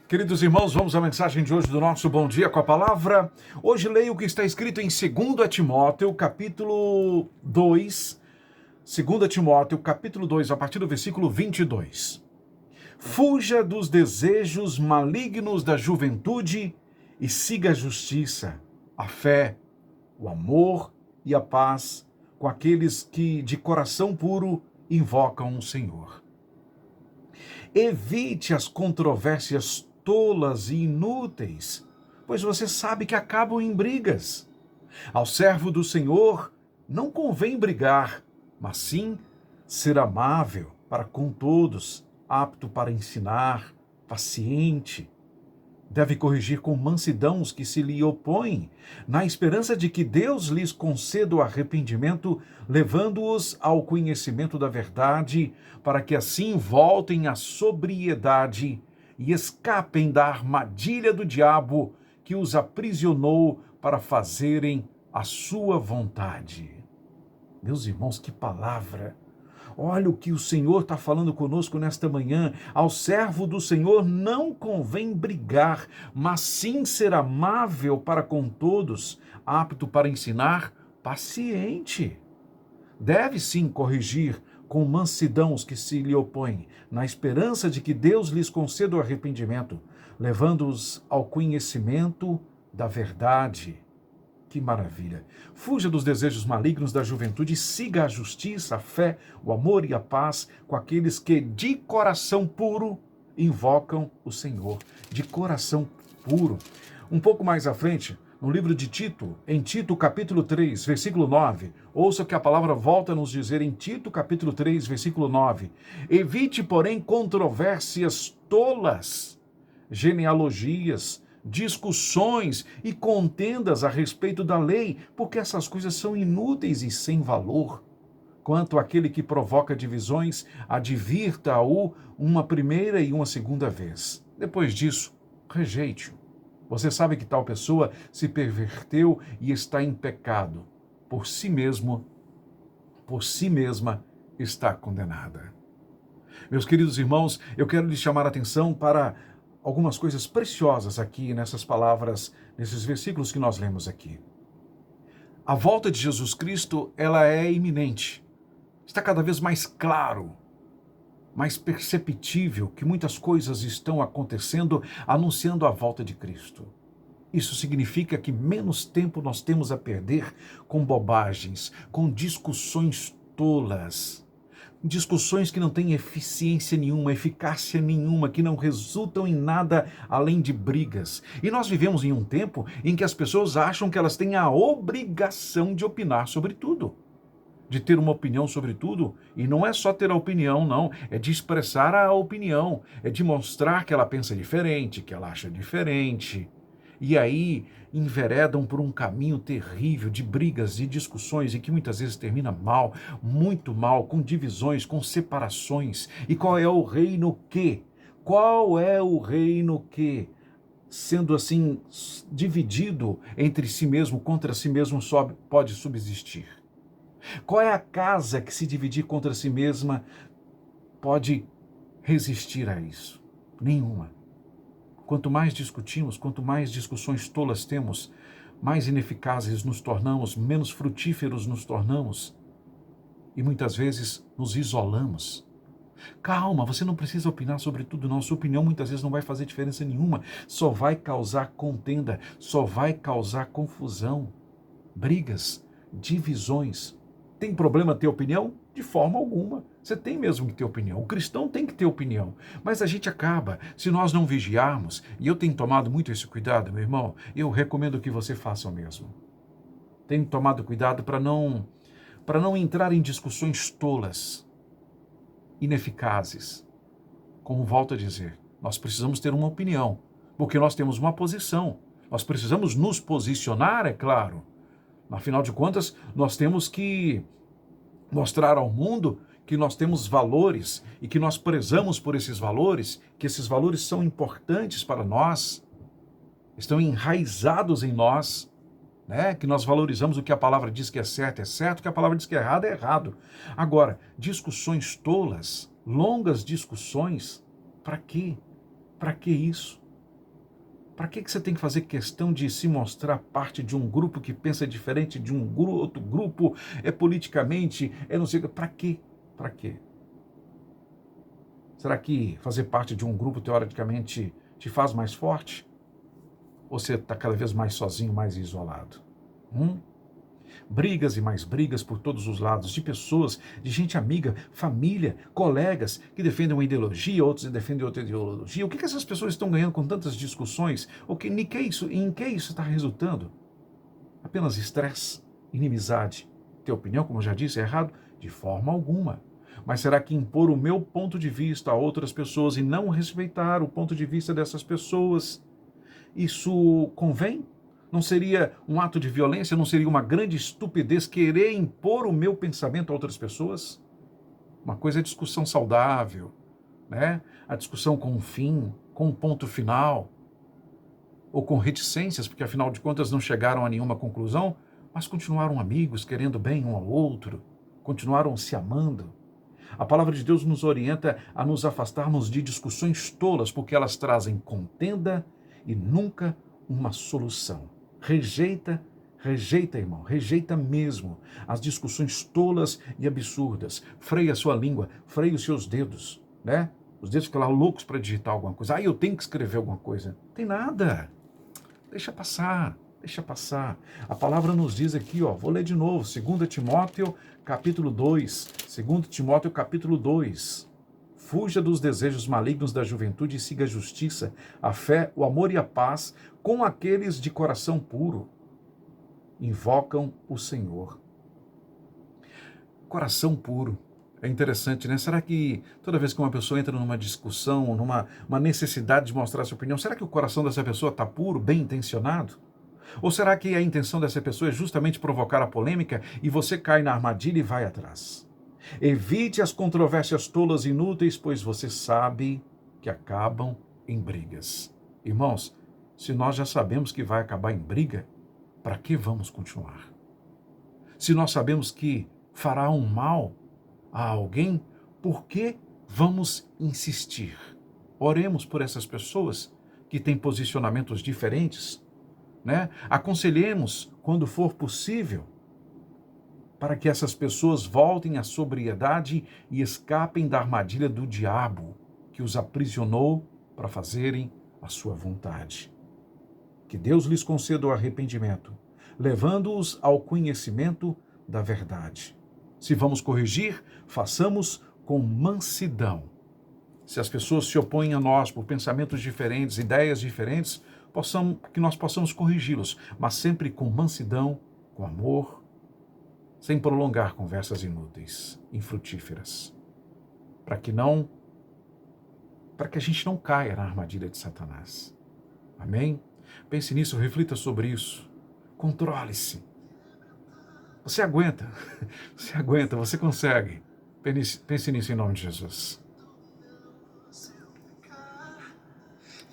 Queridos irmãos, vamos à mensagem de hoje do nosso Bom Dia com a Palavra. Hoje leio o que está escrito em 2 Timóteo, capítulo 2. 2 Timóteo, capítulo 2, a partir do versículo 22. Fuja dos desejos malignos da juventude e siga a justiça, a fé, o amor e a paz com aqueles que de coração puro invocam o Senhor. Evite as controvérsias tolas e inúteis, pois você sabe que acabam em brigas. Ao servo do Senhor não convém brigar, mas sim ser amável para com todos, apto para ensinar, paciente. Deve corrigir com mansidão os que se lhe opõem, na esperança de que Deus lhes conceda o arrependimento, levando-os ao conhecimento da verdade, para que assim voltem à sobriedade e escapem da armadilha do diabo que os aprisionou para fazerem a sua vontade. Meus irmãos, que palavra! Olha o que o Senhor está falando conosco nesta manhã. Ao servo do Senhor não convém brigar, mas sim ser amável para com todos, apto para ensinar, paciente. Deve sim corrigir com mansidão os que se lhe opõem, na esperança de que Deus lhes conceda o arrependimento, levando-os ao conhecimento da verdade. Que maravilha! Fuja dos desejos malignos da juventude e siga a justiça, a fé, o amor e a paz com aqueles que de coração puro invocam o Senhor. De coração puro. Um pouco mais à frente, no livro de Tito, em Tito capítulo 3, versículo 9, ouça o que a palavra volta a nos dizer em Tito capítulo 3, versículo 9. Evite, porém, controvérsias tolas, genealogias, discussões e contendas a respeito da lei, porque essas coisas são inúteis e sem valor. Quanto àquele que provoca divisões, advirta-o uma primeira e uma segunda vez. Depois disso, rejeite-o. Você sabe que tal pessoa se perverteu e está em pecado. Por si mesmo, por si mesma, está condenada. Meus queridos irmãos, eu quero lhes chamar a atenção para algumas coisas preciosas aqui nessas palavras, nesses versículos que nós lemos aqui. A volta de Jesus Cristo, ela é iminente. Está cada vez mais claro, mais perceptível que muitas coisas estão acontecendo, anunciando a volta de Cristo. Isso significa que menos tempo nós temos a perder com bobagens, com discussões tolas, discussões que não têm eficiência nenhuma, eficácia nenhuma, que não resultam em nada além de brigas. E nós vivemos em um tempo em que as pessoas acham que elas têm a obrigação de opinar sobre tudo, de ter uma opinião sobre tudo. E não é só ter a opinião, não, é de expressar a opinião, é de mostrar que ela pensa diferente, que ela acha diferente. E aí enveredam por um caminho terrível de brigas e discussões e que muitas vezes termina mal, muito mal, com divisões, com separações. E qual é o reino que? Qual é o reino que, sendo assim dividido entre si mesmo, contra si mesmo, pode subsistir? Qual é a casa que, se dividir contra si mesma, pode resistir a isso? Nenhuma. Quanto mais discutimos, quanto mais discussões tolas temos, mais ineficazes nos tornamos, menos frutíferos nos tornamos e muitas vezes nos isolamos. Calma, você não precisa opinar sobre tudo, não. Sua opinião muitas vezes não vai fazer diferença nenhuma, só vai causar contenda, só vai causar confusão, brigas, divisões. Tem problema ter opinião? De forma alguma. Você tem mesmo que ter opinião. O cristão tem que ter opinião. Mas a gente acaba, se nós não vigiarmos, e eu tenho tomado muito esse cuidado, meu irmão, eu recomendo que você faça o mesmo. Tenho tomado cuidado para não entrar em discussões tolas, ineficazes. Como volto a dizer, nós precisamos ter uma opinião, porque nós temos uma posição. Nós precisamos nos posicionar, é claro. Afinal de contas, nós temos que mostrar ao mundo que nós temos valores e que nós prezamos por esses valores, que esses valores são importantes para nós, estão enraizados em nós, né? Que nós valorizamos o que a palavra diz que é certo, o que a palavra diz que é errado. Agora, discussões tolas, longas discussões, para quê? Para que isso? Para que você tem que fazer questão de se mostrar parte de um grupo que pensa diferente de um outro grupo, politicamente, não sei o que. Para quê? Para quê? Será que fazer parte de um grupo, teoricamente, te faz mais forte? Ou você está cada vez mais sozinho, mais isolado? Brigas e mais brigas por todos os lados, de pessoas, de gente amiga, família, colegas que defendem uma ideologia, outros defendem outra ideologia. O que essas pessoas estão ganhando com tantas discussões? Em que isso está resultando? Apenas estresse, inimizade. Ter opinião, como eu já disse, é errado? De forma alguma. Mas será que impor o meu ponto de vista a outras pessoas e não respeitar o ponto de vista dessas pessoas, isso convém? Não seria um ato de violência? Não seria uma grande estupidez querer impor o meu pensamento a outras pessoas? Uma coisa é discussão saudável, né? A discussão com um fim, com um ponto final, ou com reticências, porque afinal de contas não chegaram a nenhuma conclusão, mas continuaram amigos, querendo bem um ao outro, continuaram se amando. A palavra de Deus nos orienta a nos afastarmos de discussões tolas, porque elas trazem contenda e nunca uma solução. Rejeita, irmão, rejeita mesmo as discussões tolas e absurdas. Freia a sua língua, freia os seus dedos, né? Os dedos ficam lá loucos para digitar alguma coisa. Eu tenho que escrever alguma coisa. Tem nada. Deixa passar. A palavra nos diz aqui, vou ler de novo, 2 Timóteo, capítulo 2. 2 Timóteo, capítulo 2. Fuja dos desejos malignos da juventude e siga a justiça, a fé, o amor e a paz com aqueles de coração puro. Invocam o Senhor. Coração puro. É interessante, né? Será que toda vez que uma pessoa entra numa discussão, uma necessidade de mostrar sua opinião, será que o coração dessa pessoa está puro, bem intencionado? Ou será que a intenção dessa pessoa é justamente provocar a polêmica e você cai na armadilha e vai atrás? Evite as controvérsias tolas e inúteis, pois você sabe que acabam em brigas. Irmãos, se nós já sabemos que vai acabar em briga, para que vamos continuar? Se nós sabemos que fará um mal a alguém, por que vamos insistir? Oremos por essas pessoas que têm posicionamentos diferentes, né? Aconselhemos quando for possível, para que essas pessoas voltem à sobriedade e escapem da armadilha do diabo que os aprisionou para fazerem a sua vontade. Que Deus lhes conceda o arrependimento, levando-os ao conhecimento da verdade. Se vamos corrigir, façamos com mansidão. Se as pessoas se opõem a nós por pensamentos diferentes, ideias diferentes, que nós possamos corrigi-los, mas sempre com mansidão, com amor, sem prolongar conversas inúteis, infrutíferas, para que a gente não caia na armadilha de Satanás. Amém? Pense nisso, reflita sobre isso. Controle-se. Você aguenta, você consegue. Pense nisso em nome de Jesus.